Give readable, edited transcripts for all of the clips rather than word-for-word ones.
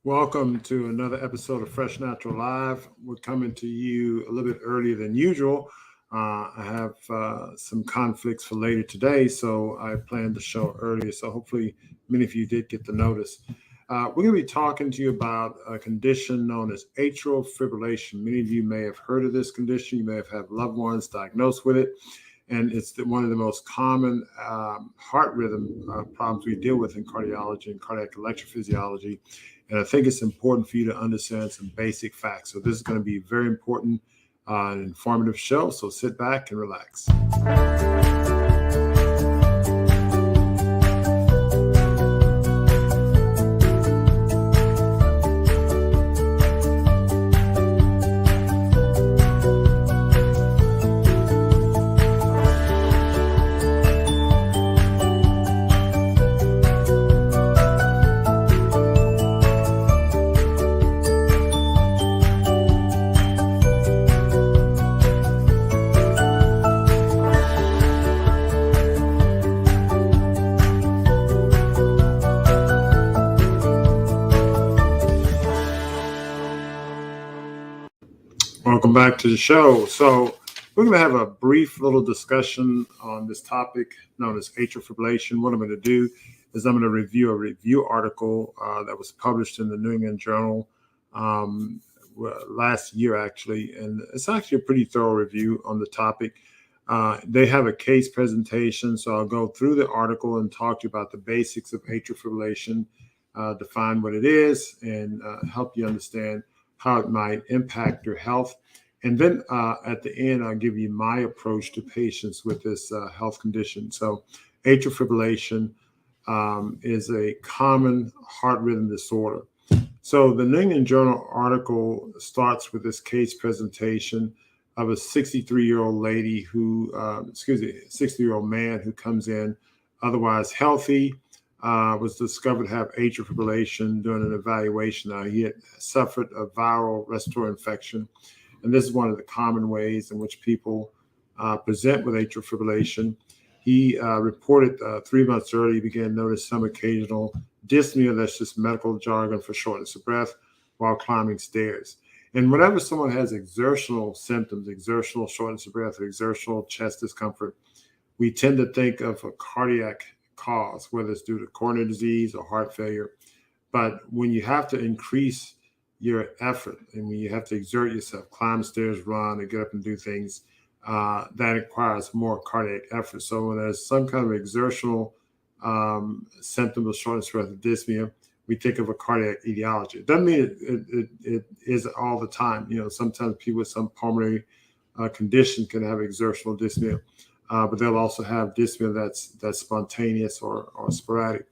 Welcome to another episode of Fresh Natural Live. We're coming to you a little bit earlier than usual. I have some conflicts for later today, so I planned the show earlier. So hopefully many of you did get the notice. We're going to be talking to you about a condition known as atrial fibrillation. Many of you may have heard of this condition. You may have had loved ones diagnosed with it. And it's one of the most common heart rhythm problems we deal with in cardiology and cardiac electrophysiology. And I think it's important for you to understand some basic facts. So this is going to be a very important and informative show. So sit back and relax. Welcome back to the show. So we're going to have a brief little discussion on this topic known as atrial fibrillation. What I'm going to do is I'm going to review a review article that was published in the New England Journal last year, actually. And it's actually a pretty thorough review on the topic. They have a case presentation, so I'll go through the article and talk to you about the basics of atrial fibrillation, define what it is, and help you understand how it might impact your health. And then at the end, I'll give you my approach to patients with this health condition. So atrial fibrillation is a common heart rhythm disorder. So the New England Journal article starts with this case presentation of a 63-year-old lady who, 60-year-old man who comes in otherwise healthy, was discovered to have atrial fibrillation during an evaluation. He had suffered a viral respiratory infection, and this is one of the common ways in which people present with atrial fibrillation. He reported 3 months earlier he began to notice some occasional dyspnea, that's just medical jargon for shortness of breath, while climbing stairs. And whenever someone has exertional symptoms, exertional shortness of breath, or exertional chest discomfort, we tend to think of a cardiac cause, whether it's due to coronary disease or heart failure. But when you have to increase your effort and when you have to exert yourself, climb stairs, run, and get up and do things, that requires more cardiac effort. So when there's some kind of exertional symptom of shortness of breath or dyspnea, we think of a cardiac etiology. It doesn't mean it is all the time. Sometimes people with some pulmonary condition can have exertional dyspnea. But they'll also have dyspnea that's spontaneous or sporadic,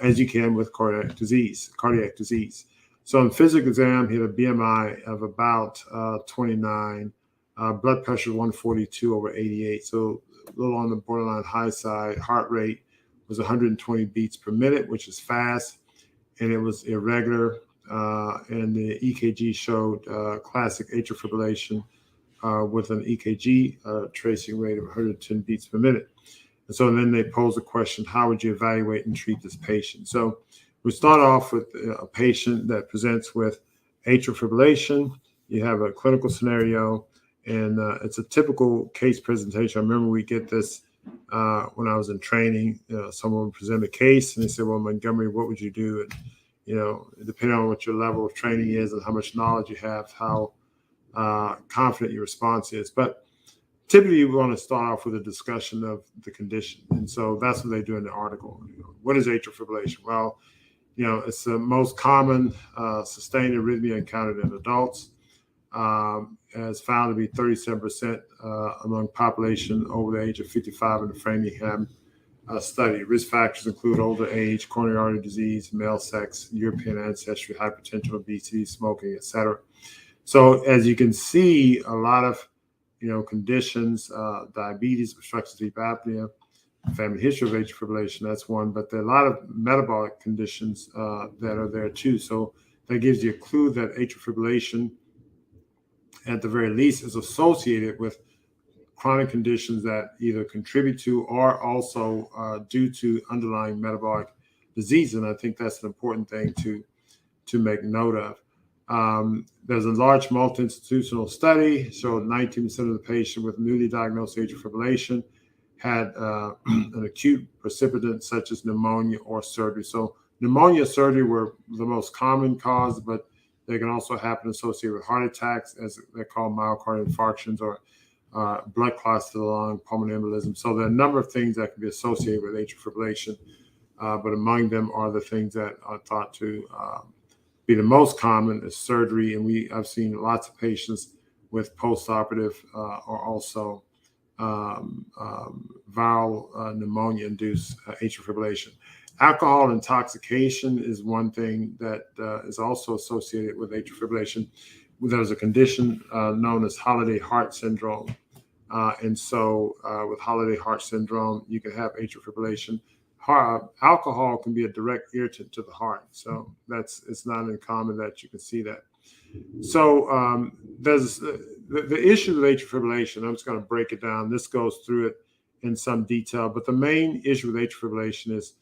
as you can with cardiac disease. So in physical exam, he had a BMI of about 29, blood pressure 142 over 88, so a little on the borderline high side. Heart rate was 120 beats per minute, which is fast, and it was irregular. And the EKG showed classic atrial fibrillation, with an EKG tracing rate of 110 beats per minute. And so then they pose the question, how would you evaluate and treat this patient? So we start off with a patient that presents with atrial fibrillation. You have a clinical scenario, and it's a typical case presentation. I remember we get this when I was in training. Someone would present a case, and they said, well, Montgomery, what would you do? And, depending on what your level of training is and how much knowledge you have, how confident your response is. But typically we want to start off with a discussion of the condition. And so that's what they do in the article. What is atrial fibrillation? Well, it's the most common sustained arrhythmia encountered in adults, as found to be 37% among population over the age of 55 in the Framingham study. Risk factors include older age, coronary artery disease, male sex, European ancestry, hypertension, obesity, smoking, etc. So as you can see, a lot of conditions, diabetes, obstructive sleep apnea, family history of atrial fibrillation, that's one, but there are a lot of metabolic conditions that are there too. So that gives you a clue that atrial fibrillation, at the very least, is associated with chronic conditions that either contribute to or also due to underlying metabolic disease. And I think that's an important thing to to make note of. There's a large multi-institutional study showed 19% of the patient with newly diagnosed atrial fibrillation had an acute precipitant such as pneumonia or surgery. So pneumonia, surgery were the most common cause, but they can also happen associated with heart attacks, as they're called myocardial infarctions, or blood clots to the lung, pulmonary embolism. So there are a number of things that can be associated with atrial fibrillation, but among them are the things that are thought to be the most common is surgery, and I've seen lots of patients with postoperative or also viral pneumonia-induced atrial fibrillation. Alcohol intoxication is one thing that is also associated with atrial fibrillation. There's a condition known as holiday heart syndrome. And so with holiday heart syndrome, you can have atrial fibrillation. Alcohol can be a direct irritant to the heart. So it's not uncommon that you can see that. So there's the issue with atrial fibrillation. I'm just going to break it down. This goes through it in some detail, but the main issue with atrial fibrillation is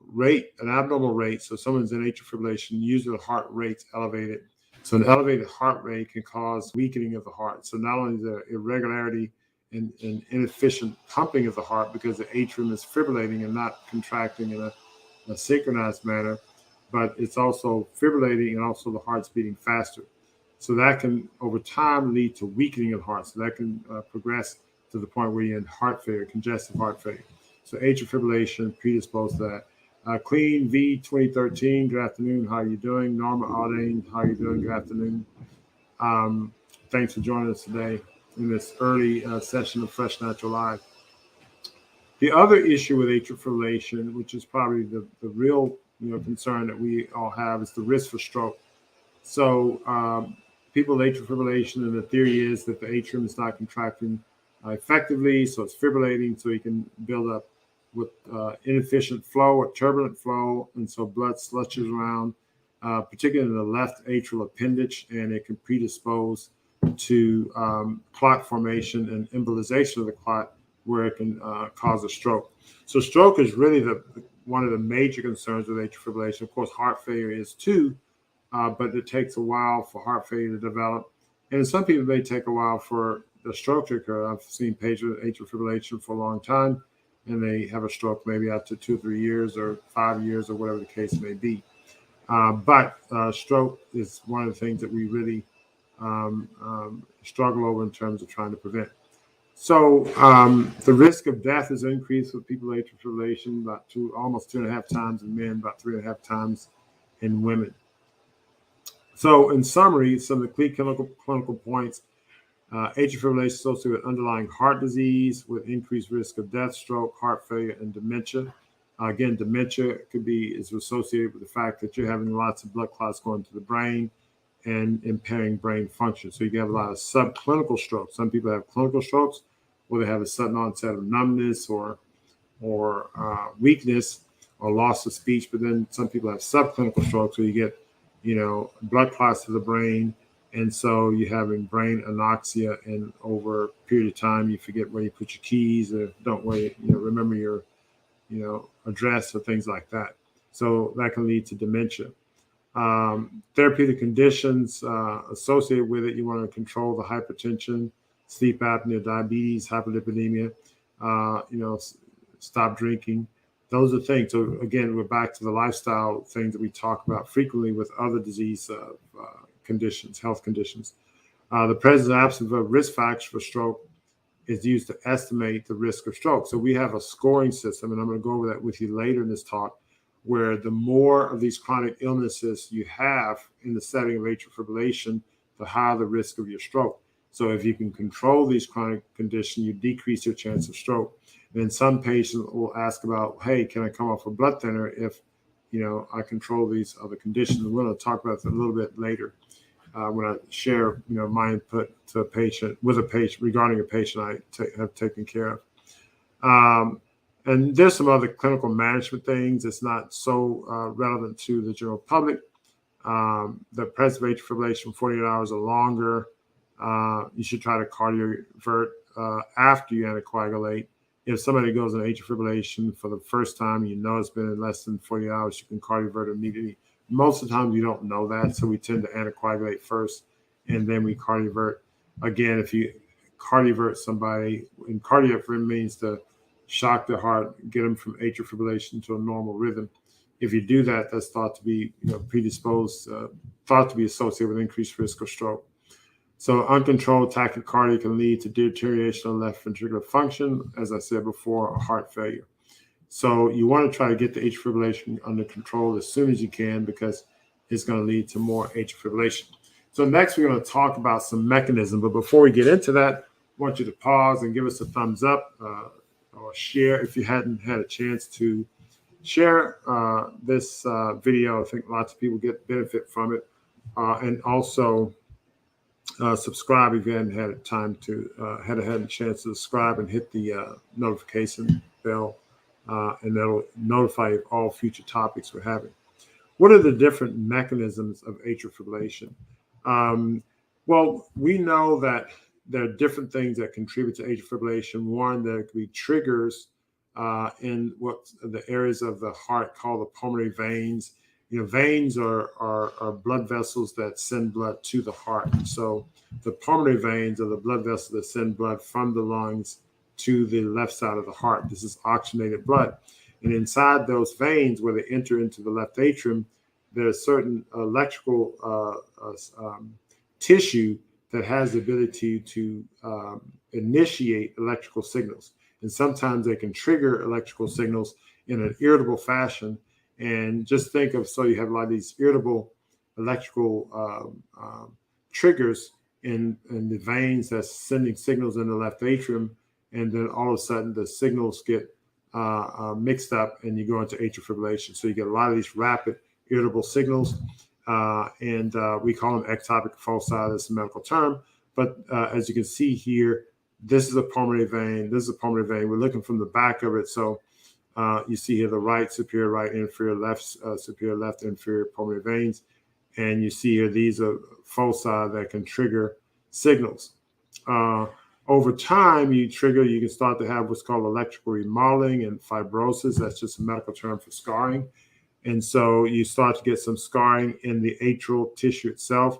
an abnormal rate. So someone's in atrial fibrillation, usually the heart rate's elevated. So an elevated heart rate can cause weakening of the heart. So not only the irregularity and inefficient pumping of the heart because the atrium is fibrillating and not contracting in a synchronized manner, but it's also fibrillating and also the heart's beating faster. So that can, over time, lead to weakening of the heart. So that can progress to the point where you're in heart failure, congestive heart failure. So atrial fibrillation predisposed to that. Clean V 2013, good afternoon. How are you doing? Norma Aldane, how are you doing? Good afternoon. Thanks for joining us today in this early session of Fresh Natural Live. The other issue with atrial fibrillation, which is probably the real concern that we all have, is the risk for stroke. So people with atrial fibrillation, and the theory is that the atrium is not contracting effectively, so it's fibrillating, so you can build up with inefficient flow or turbulent flow, and so blood slushes around, particularly in the left atrial appendage, and it can predispose to clot formation and embolization of the clot, where it can cause a stroke. So stroke is really one of the major concerns with atrial fibrillation. Of course, heart failure is too, but it takes a while for heart failure to develop. And in some people, it may take a while for the stroke to occur. I've seen patients with atrial fibrillation for a long time, and they have a stroke maybe after 2 or 3 years or 5 years or whatever the case may be. But stroke is one of the things that we really struggle over in terms of trying to prevent. So the risk of death is increased with people with atrial fibrillation about almost 2.5 times in men, about 3.5 times in women. So in summary, some of the key clinical points: atrial fibrillation associated with underlying heart disease with increased risk of death, stroke, heart failure, and dementia. Again, dementia is associated with the fact that you're having lots of blood clots going to the brain and impairing brain function. So you can have a lot of subclinical strokes. Some people have clinical strokes where they have a sudden onset of numbness or weakness or loss of speech. But then some people have subclinical strokes where you get, blood clots to the brain. And so you're having brain anoxia, and over a period of time, you forget where you put your keys or don't remember your, address or things like that. So that can lead to dementia. Therapeutic conditions associated with it: you want to control the hypertension, sleep apnea, diabetes, hyperlipidemia, stop drinking. Those are things. So again, we're back to the lifestyle things that we talk about frequently with other disease conditions, health conditions. The presence and absence of risk factors for stroke is used to estimate the risk of stroke. So we have a scoring system, and I'm going to go over that with you later in this talk, where the more of these chronic illnesses you have in the setting of atrial fibrillation, the higher the risk of your stroke. So if you can control these chronic conditions, you decrease your chance of stroke. And then some patients will ask about, hey, can I come off a blood thinner if, I control these other conditions? And we're going to talk about that a little bit later when I share, my input to a patient regarding a patient I have taken care of. And there's some other clinical management things. It's not so relevant to the general public. The presence of atrial fibrillation for 48 hours or longer. You should try to cardiovert after you anticoagulate. If somebody goes in atrial fibrillation for the first time, it's been in less than 40 hours, you can cardiovert immediately Most of the time, you don't know that, so we tend to anticoagulate first, and then we cardiovert. Again, if you cardiovert somebody, and cardiovert means to shock the heart, get them from atrial fibrillation to a normal rhythm. If you do that, that's thought to be predisposed, thought to be associated with increased risk of stroke. So uncontrolled tachycardia can lead to deterioration of left ventricular function, as I said before, or heart failure. So you want to try to get the atrial fibrillation under control as soon as you can, because it's going to lead to more atrial fibrillation. So next, we're going to talk about some mechanism. But before we get into that, I want you to pause and give us a thumbs up or share if you hadn't had a chance to share this video. I think lots of people get benefit from it. And also subscribe if you hadn't had a chance to subscribe, and hit the notification bell, and that'll notify you of all future topics we're having. What are the different mechanisms of atrial fibrillation? Well, we know that there are different things that contribute to atrial fibrillation. One, there could be triggers in what the areas of the heart called the pulmonary veins. Veins are blood vessels that send blood to the heart. So the pulmonary veins are the blood vessels that send blood from the lungs to the left side of the heart. This is oxygenated blood. And inside those veins, where they enter into the left atrium, there's certain electrical tissue that has the ability to initiate electrical signals. And sometimes they can trigger electrical signals in an irritable fashion. And just think of, so you have a lot of these irritable electrical triggers in the veins that's sending signals in the left atrium. And then all of a sudden the signals get mixed up and you go into atrial fibrillation. So you get a lot of these rapid irritable signals. And we call them ectopic foci. That's a medical term. But as you can see here, this is a pulmonary vein. This is a pulmonary vein. We're looking from the back of it. So you see here the right superior, right inferior, left superior, left inferior pulmonary veins. And you see here, these are foci that can trigger signals. Over time, you can start to have what's called electrical remodeling and fibrosis. That's just a medical term for scarring. And so you start to get some scarring in the atrial tissue itself.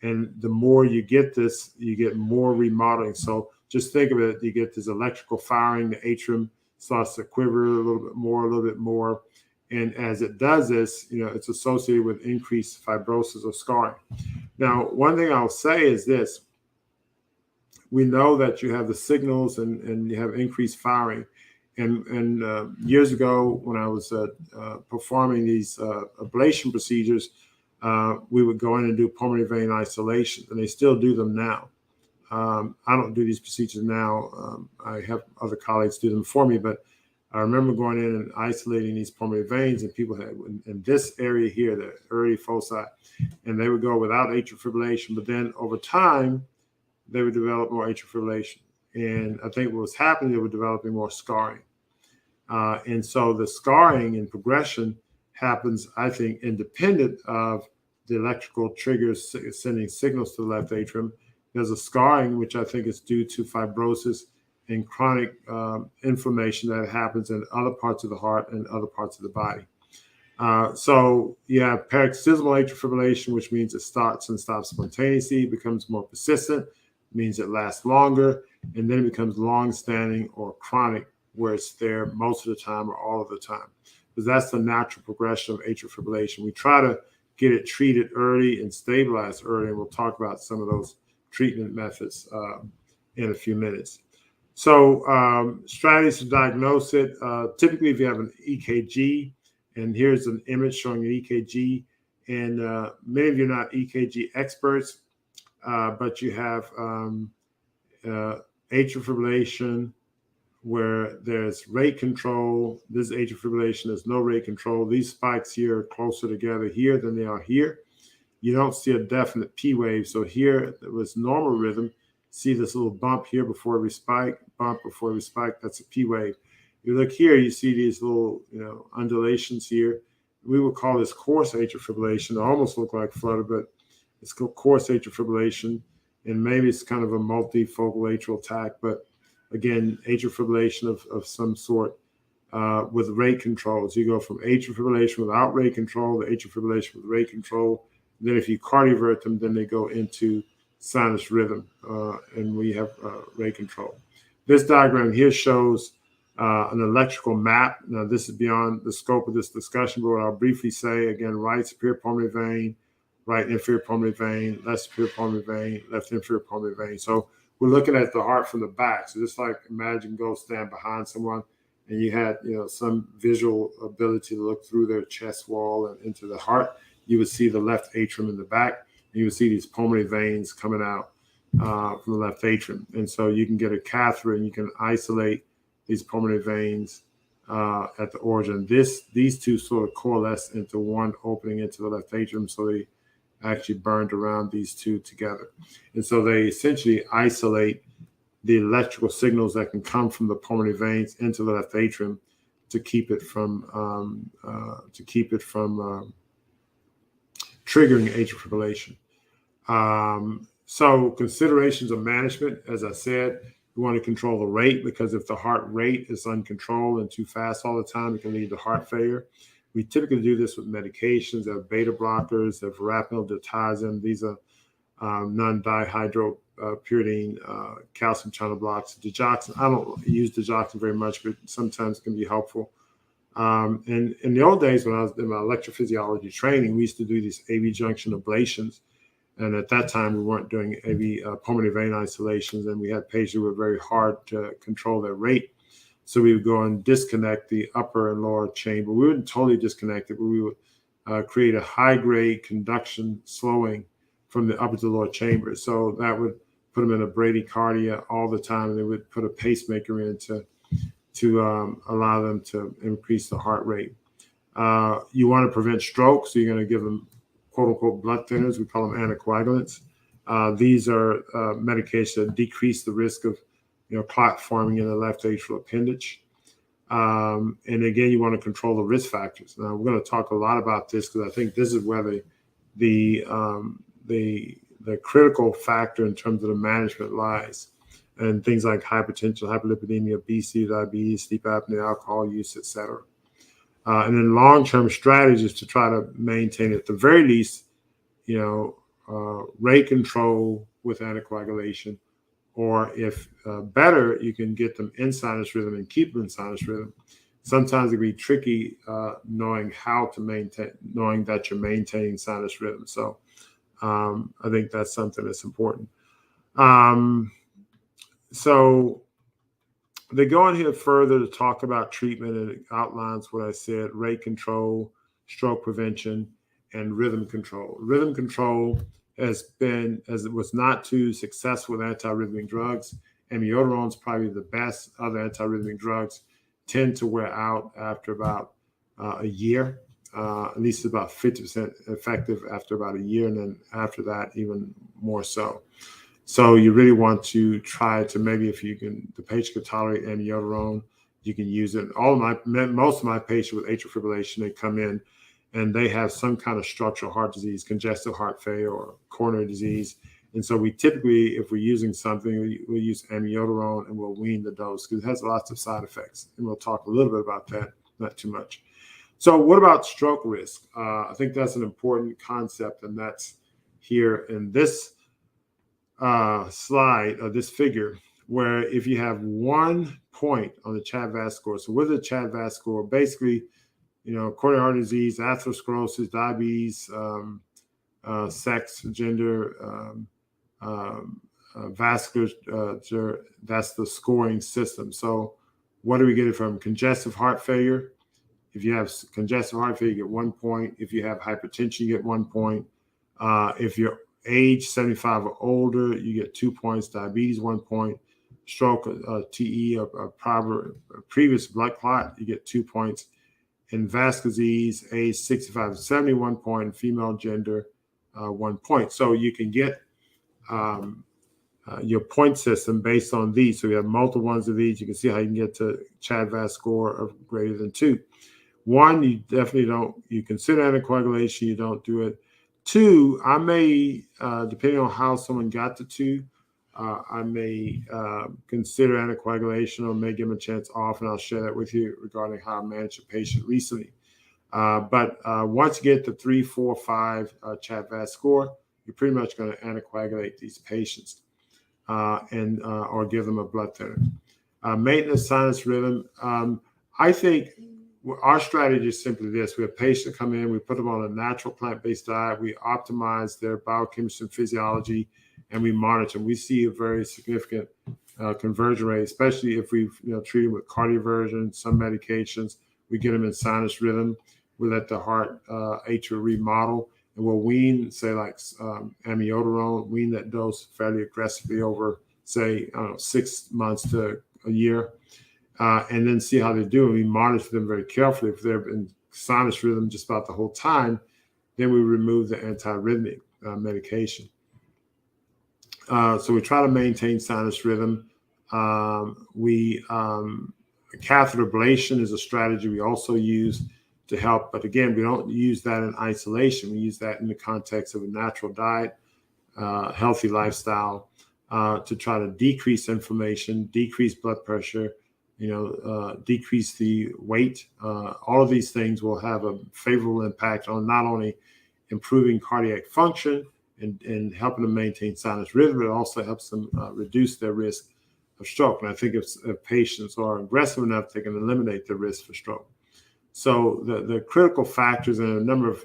And the more you get this, you get more remodeling. So just think of it, you get this electrical firing, the atrium starts to quiver a little bit more. And as it does this, it's associated with increased fibrosis or scarring. Now, one thing I'll say is this. We know that you have the signals and you have increased firing. And years ago, when I was performing these ablation procedures, we would go in and do pulmonary vein isolation, and they still do them now. I don't do these procedures now. I have other colleagues do them for me, but I remember going in and isolating these pulmonary veins, and people had in this area here, the early foci, and they would go without atrial fibrillation. But then over time, they would develop more atrial fibrillation. And I think what was happening, they were developing more scarring. And so the scarring and progression happens, I think, independent of the electrical triggers sending signals to the left atrium. There's a scarring, which I think is due to fibrosis and chronic inflammation that happens in other parts of the heart and other parts of the body. So you have paroxysmal atrial fibrillation, which means it starts and stops spontaneously, becomes more persistent, means it lasts longer, and then it becomes long-standing or chronic, where it's there most of the time or all of the time. Because that's the natural progression of atrial fibrillation. We try to get it treated early and stabilized early, and we'll talk about some of those treatment methods in a few minutes. So strategies to diagnose it. Typically, if you have an EKG, and here's an image showing an EKG, and many of you are not EKG experts, but you have atrial fibrillation where there's rate control. This is atrial fibrillation. There's no rate control. These spikes here are closer together here than they are here. You don't see a definite P wave. So here, it was normal rhythm. See this little bump here before every spike, bump before every spike. That's a P wave. You look here, you see these little, undulations here. We would call this coarse atrial fibrillation. They almost look like flutter, but it's called coarse atrial fibrillation. And maybe it's kind of a multifocal atrial attack, but again, atrial fibrillation of some sort. with rate control. So you go from atrial fibrillation without rate control to atrial fibrillation with rate control. Then if you cardiovert them, then they go into sinus rhythm, and we have rate control. This diagram here shows an electrical map. Now, this is beyond the scope of this discussion, but what I'll briefly say, again, right superior pulmonary vein, right inferior pulmonary vein, left superior pulmonary vein, left inferior pulmonary vein. So we're looking at the heart from the back. So just like imagine go stand behind someone and you had, some visual ability to look through their chest wall and into the heart, you would see the left atrium in the back, and you would see these pulmonary veins coming out from the left atrium. And so you can get a catheter and you can isolate these pulmonary veins at the origin. These two sort of coalesce into one opening into the left atrium, so they actually burned around these two together. And so they essentially isolate the electrical signals that can come from the pulmonary veins into the left atrium to keep it from triggering atrial fibrillation. So considerations of management, as I said, we want to control the rate, because if the heart rate is uncontrolled and too fast all the time, it can lead to heart failure. We typically do this with medications. There are beta blockers, there are verapamil, diazepam. These are non-dihydropyridine calcium channel blocks. Digoxin, I don't use digoxin very much, but sometimes it can be helpful. And in the old days, when I was in my electrophysiology training, we used to do these AV junction ablations. And at that time, we weren't doing AV pulmonary vein isolations, and we had patients who were very hard to control their rate. So we would go and disconnect the upper and lower chamber. We wouldn't totally disconnect it, but we would create a high-grade conduction slowing from the upper to the lower chamber. So that would put them in a bradycardia all the time, and they would put a pacemaker in to allow them to increase the heart rate. You want to prevent stroke, so you're going to give them quote-unquote blood thinners. We call them anticoagulants. These are medications that decrease the risk of clot forming in the left atrial appendage. And again, you want to control the risk factors. Now, we're going to talk a lot about this because I think this is where the critical factor in terms of the management lies. And things like hypertension, hyperlipidemia, obesity, diabetes, sleep apnea, alcohol use, etc. And then long-term strategies to try to maintain, at the very least, rate control with anticoagulation, or if better, you can get them in sinus rhythm and keep them in sinus rhythm. Sometimes it can be tricky knowing that you're maintaining sinus rhythm. So I think that's something that's important. So they go on here further to talk about treatment, and it outlines what I said: rate control, stroke prevention, and rhythm control. Rhythm control has been, as it was not too successful with antiarrhythmic drugs. Amiodarone is probably the best. Other antiarrhythmic drugs tend to wear out after about a year. At least about 50% effective after about a year, and then after that, even more so. So you really want to try to, maybe if the patient can tolerate amiodarone, you can use it. Most of my patients with atrial fibrillation, they come in and they have some kind of structural heart disease, congestive heart failure, or coronary disease. And so we typically, if we're using something, we'll use amiodarone and we'll wean the dose because it has lots of side effects. And we'll talk a little bit about that, not too much. So what about stroke risk? I think that's an important concept, and that's here in this slide, or this figure, where if you have 1 point on the CHA2DS2-VASc score, so with the CHA2DS2-VASc score, basically, coronary heart disease, atherosclerosis, diabetes, sex, gender, vascular, that's the scoring system. So what do we get it from? Congestive heart failure. If you have congestive heart failure, you get 1 point. If you have hypertension, you get 1 point. If you're age 75 or older, you get 2 points. Diabetes, 1 point. Stroke, TE, a previous blood clot, you get 2 points. In vascular disease, age 65 to 70, 1 point. Female gender, 1 point. So you can get your point system based on these. So you have multiple ones of these. You can see how you can get to CHA2DS2-VASc score of greater than 2. 1, you definitely don't. You consider anticoagulation, you don't do it. 2, I may, depending on how someone got to 2, I may consider anticoagulation or may give them a chance off, and I'll share that with you regarding how I managed a patient recently. But once you get the 3, 4, 5 CHA2DS2-VASc score, you're pretty much going to anticoagulate these patients or give them a blood thinner. Maintenance sinus rhythm. I think our strategy is simply this. We have patients come in, we put them on a natural plant-based diet, we optimize their biochemistry and physiology, and we monitor them. We see a very significant conversion rate, especially if we've treated with cardioversion, some medications. We get them in sinus rhythm. We let the heart atrial remodel, and we'll wean, say, like amiodarone, wean that dose fairly aggressively over, say, 6 months to a year, and then see how they do. And we monitor them very carefully. If they're in sinus rhythm just about the whole time, then we remove the antiarrhythmic medication. So we try to maintain sinus rhythm. Catheter ablation is a strategy we also use to help, but again, we don't use that in isolation. We use that in the context of a natural diet, healthy lifestyle, to try to decrease inflammation, decrease blood pressure, decrease the weight. All of these things will have a favorable impact on not only improving cardiac function and helping them maintain sinus rhythm, but it also helps them reduce their risk of stroke. And I think if patients are aggressive enough, they can eliminate the risk for stroke. So the critical factors and a number of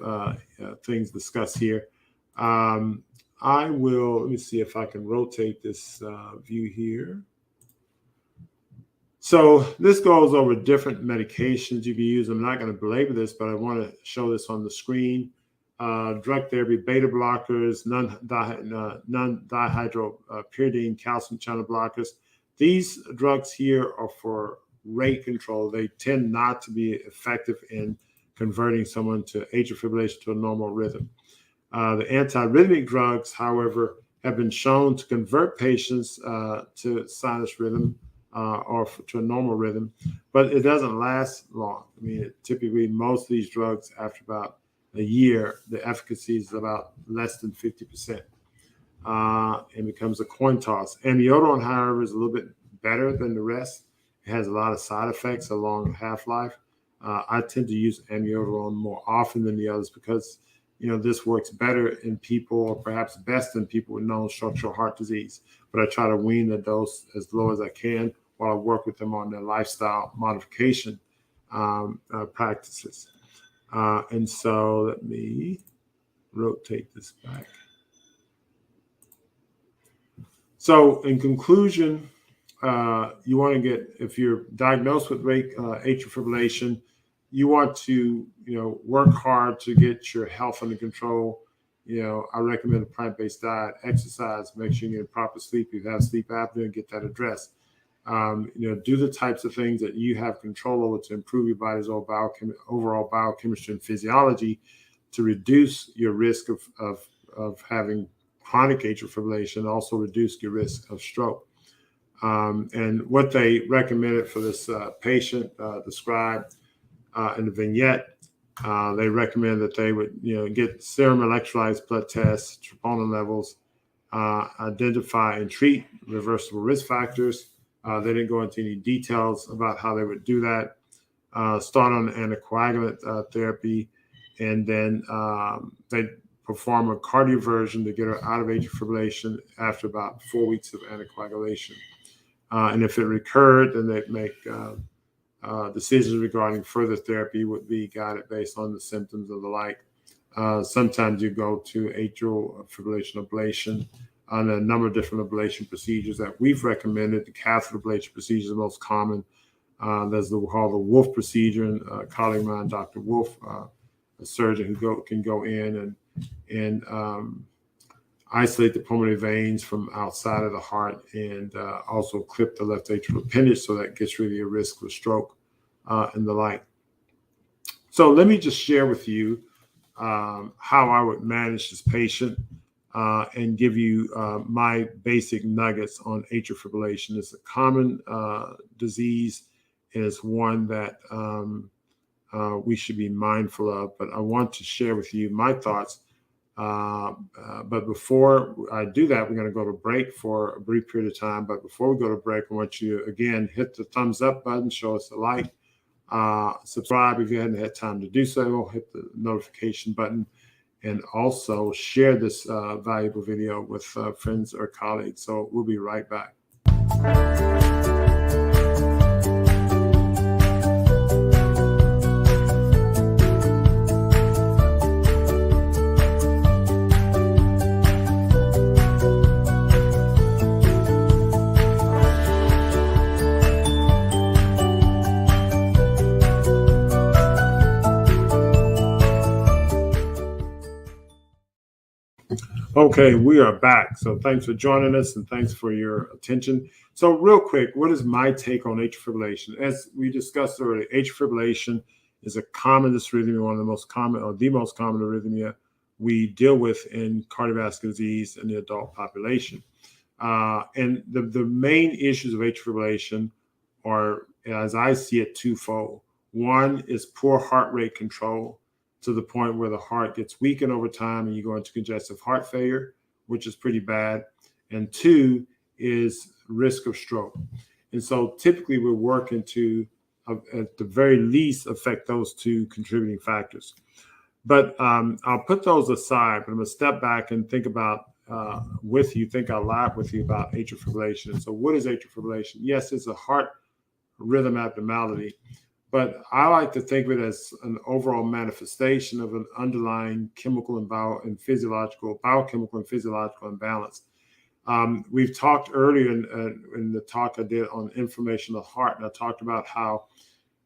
things discussed here. Let me see if I can rotate this view here. So this goes over different medications you can use. I'm not going to belabor this, but I want to show this on the screen. Drug therapy, beta blockers, non-dihydropyridine calcium channel blockers. These drugs here are for rate control. They tend not to be effective in converting someone to atrial fibrillation to a normal rhythm. The antiarrhythmic drugs, however, have been shown to convert patients to sinus rhythm or to a normal rhythm, but it doesn't last long. I mean, typically most of these drugs, after about a year, the efficacy is about less than 50%. And becomes a coin toss. Amiodarone, however, is a little bit better than the rest. It has a lot of side effects, a long half-life. I tend to use amiodarone more often than the others because, this works better in people, or perhaps best in people with known structural heart disease. But I try to wean the dose as low as I can while I work with them on their lifestyle modification practices. And so let me rotate this back. So in conclusion, you want to get, if you're diagnosed with atrial fibrillation, you want to, work hard to get your health under control. I recommend a plant-based diet, exercise, make sure you get proper sleep. If you have sleep apnea, get that addressed. Do the types of things that you have control over to improve your body's overall biochemistry and physiology to reduce your risk of having chronic atrial fibrillation, also reduce your risk of stroke. And what they recommended for this patient described in the vignette, they recommend that they would, get serum electrolytes, blood tests, troponin levels, identify and treat reversible risk factors. They didn't go into any details about how they would do that. Start on anticoagulant therapy, and then they perform a cardioversion to get her out of atrial fibrillation after about 4 weeks of anticoagulation. And if it recurred, then they'd make decisions regarding further therapy would be guided based on the symptoms of the like. Sometimes you go to atrial fibrillation ablation on a number of different ablation procedures that we've recommended. The catheter ablation procedure is the most common. There's the Wolf procedure, and a colleague of mine, Dr. Wolf, a surgeon who can go in and isolate the pulmonary veins from outside of the heart, and also clip the left atrial appendage, so that gets rid of your risk of stroke and the like. So let me just share with you how I would manage this patient and give you my basic nuggets on atrial fibrillation. It's a common disease, and it's one that we should be mindful of, but I want to share with you my thoughts But before I do that, we're going to go to break for a brief period of time. But before we go to break, I want you to, again, hit the thumbs up button, show us a like, subscribe if you hadn't had time to do so, hit the notification button, and also share this valuable video with friends or colleagues. So we'll be right back. Okay, we are back. So thanks for joining us and thanks for your attention. So real quick, what is my take on atrial fibrillation? As we discussed earlier, atrial fibrillation is a common dysrhythmia, one of the most common or the most common arrhythmia we deal with in cardiovascular disease in the adult population. And the main issues of atrial fibrillation are, as I see it, twofold. One is poor heart rate control, to the point where the heart gets weakened over time and you go into congestive heart failure, which is pretty bad. And two is risk of stroke. And so typically we're working to, at the very least, affect those two contributing factors. But I'll put those aside, but I'm going to step back and think about think out loud with you about atrial fibrillation. So what is atrial fibrillation? Yes, it's a heart rhythm abnormality. But I like to think of it as an overall manifestation of an underlying chemical and biochemical and physiological imbalance. We've talked earlier in the talk I did on inflammation of the heart, and I talked about how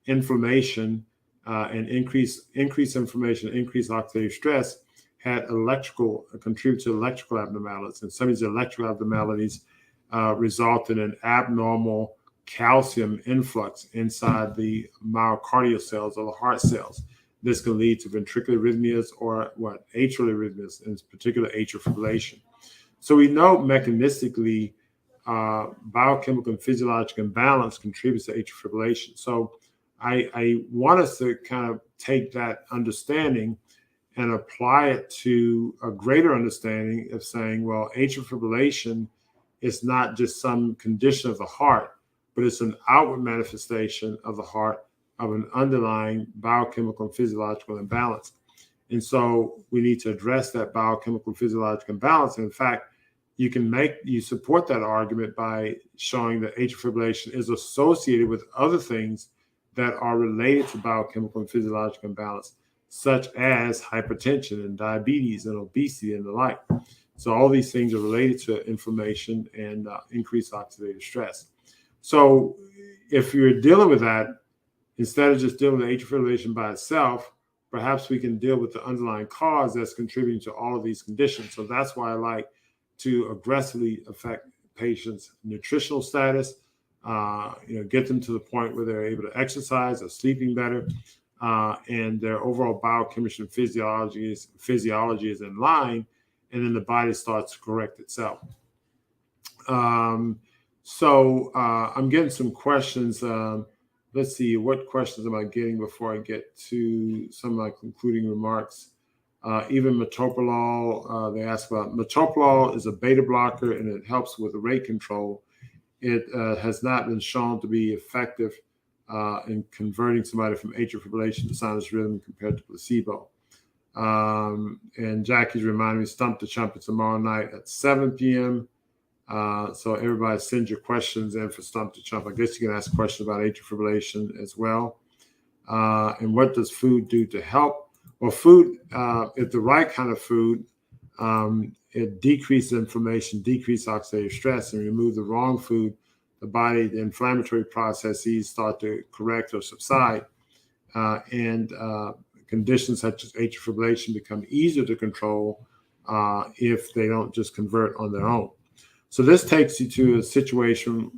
inflammation and increased inflammation, increased oxidative stress contribute to electrical abnormalities. And some of these electrical abnormalities resulted in abnormal calcium influx inside the myocardial cells or the heart cells. This can lead to ventricular arrhythmias or atrial arrhythmias, in particular atrial fibrillation. So we know mechanistically biochemical and physiological imbalance contributes to atrial fibrillation. So I want us to kind of take that understanding and apply it to a greater understanding of saying, well, atrial fibrillation is not just some condition of the heart, but it's an outward manifestation of the heart of an underlying biochemical and physiological imbalance. And so we need to address that biochemical and physiological imbalance. And in fact, you support that argument by showing that atrial fibrillation is associated with other things that are related to biochemical and physiological imbalance, such as hypertension and diabetes and obesity and the like. So all these things are related to inflammation and increased oxidative stress. So if you're dealing with that, instead of just dealing with atrial fibrillation by itself, perhaps we can deal with the underlying cause that's contributing to all of these conditions. So that's why I like to aggressively affect patients' nutritional status, get them to the point where they're able to exercise or sleeping better, and their overall biochemistry and physiology is in line, and then the body starts to correct itself. So I'm getting some questions. Let's see, what questions am I getting before I get to some of my concluding remarks? Even metoprolol, they ask about metoprolol is a beta blocker and it helps with the rate control. It has not been shown to be effective in converting somebody from atrial fibrillation to sinus rhythm compared to placebo. And Jackie's reminding me, Stump to Chump tomorrow night at 7 p.m. So everybody send your questions in for Stump to Chump. I guess you can ask questions about atrial fibrillation as well. And what does food do to help? Well, food, if the right kind of food, it decreases inflammation, decreases oxidative stress, and remove the wrong food, the inflammatory processes start to correct or subside. And conditions such as atrial fibrillation become easier to control if they don't just convert on their own. So this takes you to a situation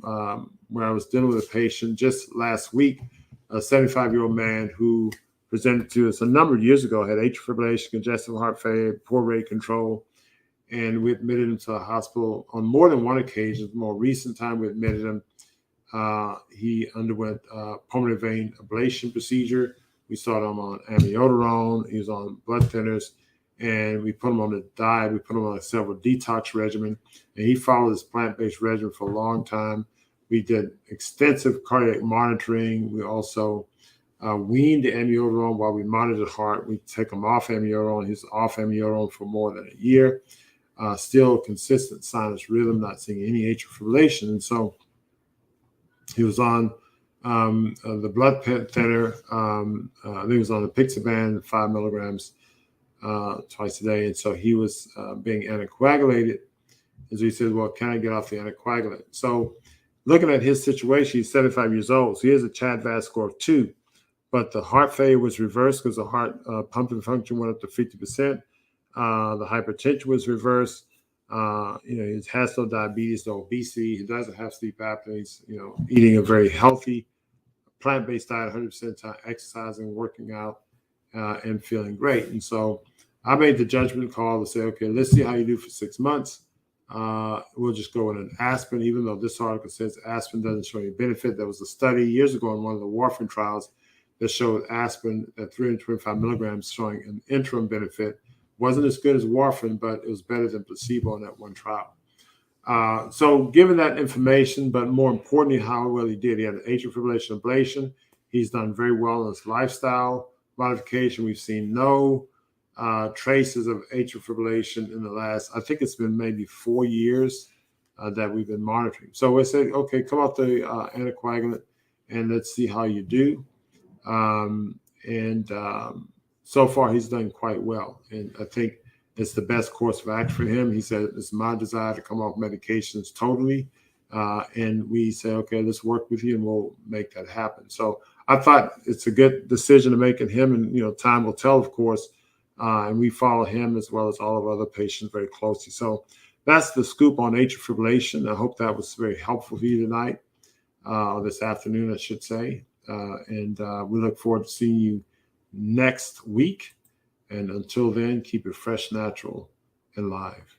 where I was dealing with a patient just last week, a 75-year-old man who presented to us a number of years ago, had atrial fibrillation, congestive heart failure, poor rate control, and we admitted him to a hospital on more than one occasion. The more recent time we admitted him, he underwent pulmonary vein ablation procedure. We started him on amiodarone. He was on blood thinners, and we put him on a diet. We put him on a several detox regimen, and he followed this plant-based regimen for a long time. We did extensive cardiac monitoring. We also weaned the amiodarone while we monitored the heart. We take him off amiodarone. He's off amiodarone for more than a year. Still consistent sinus rhythm, not seeing any atrial fibrillation. And so he was on the blood thinner. He was on the Pixaban, 5 milligrams twice a day. And so he was being anticoagulated. And so he said, well, can I get off the anticoagulant? So looking at his situation, he's 75 years old. So he has a CHA2DS2-VASc score of 2. But the heart failure was reversed because the heart pumping function went up to 50%. The hypertension was reversed. He has no diabetes, no obesity. He doesn't have sleep apnea. He's, eating a very healthy plant-based diet, 100% time, exercising, working out, and feeling great. And so I made the judgment call to say, okay, let's see how you do for 6 months. We'll just go with an aspirin, even though this article says aspirin doesn't show any benefit. There was a study years ago in one of the warfarin trials that showed aspirin at 325 milligrams showing an interim benefit. Wasn't as good as warfarin, but it was better than placebo in that one trial. So given that information, but more importantly, how well he did, he had an atrial fibrillation ablation. He's done very well in his lifestyle modification. We've seen no traces of atrial fibrillation in the last, I think it's been maybe 4 years that we've been monitoring. So we said, okay, come off the anticoagulant and let's see how you do. So far he's done quite well. And I think it's the best course of action for him. He said, it's my desire to come off medications totally. And we say, okay, let's work with you and we'll make that happen. So I thought it's a good decision to make in him, and, time will tell, of course. And we follow him as well as all of our other patients very closely. So that's the scoop on atrial fibrillation. I hope that was very helpful for you tonight, or this afternoon, I should say. And we look forward to seeing you next week. And until then, keep it fresh, natural, and live.